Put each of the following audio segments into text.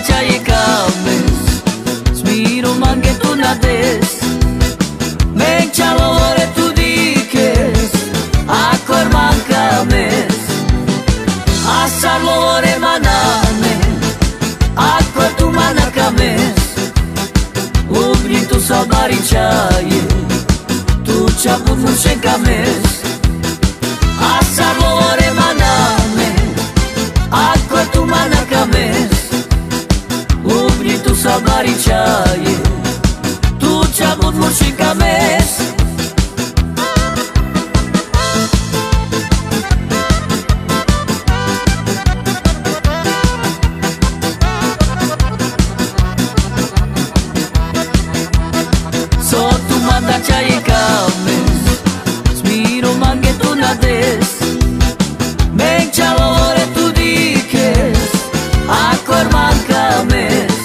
mandačaje kames, smiro mange tu na des, menčalo vore tu dikes, akor man kames, asarlo vore maname, akor tu mana kames, ubni tu sabaričaje, tu čaput mušen kames, asarlo vore maname, akor tu mana kames, ubni tu sabaričaje, tu čaput mušen kames. Sotu mandačaje kames, smiro mange tu na des, menčalo vore tu dikes, akor man kames,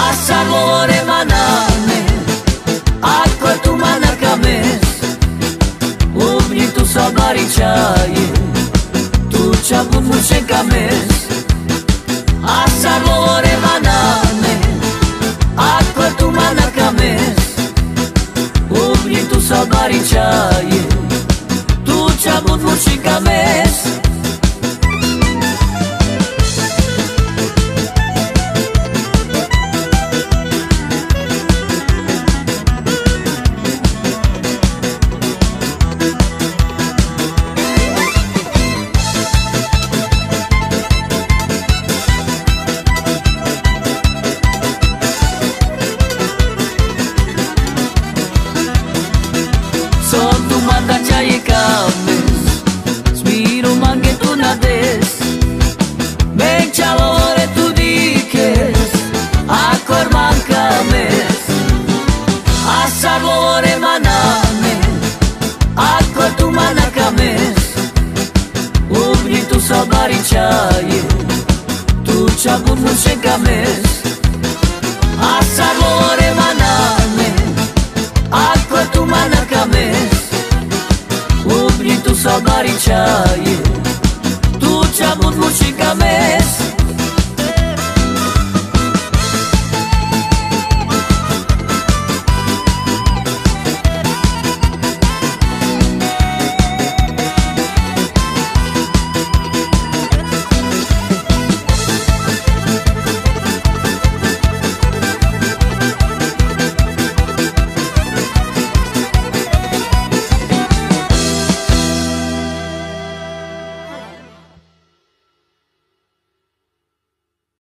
asarlo vore maname, akor tu mana kames, ubni tu sabaričaje, tu čaput mušen kames, asarlo vore maname, akor tu mana kames, ubni tu sabaričaje, tu čaput mušen kames. Sotu mandačaje kames, smiro mange tu na des, menčalo vore tu dikes, akor man kames, asarlo vore maname, akor tu mana kames, ubni tu sabaričaje, tu čaput mušen kames, asarlo vore maname, akor tu mana kames, ubni tu sabaričaje, tu čaput mušen kames.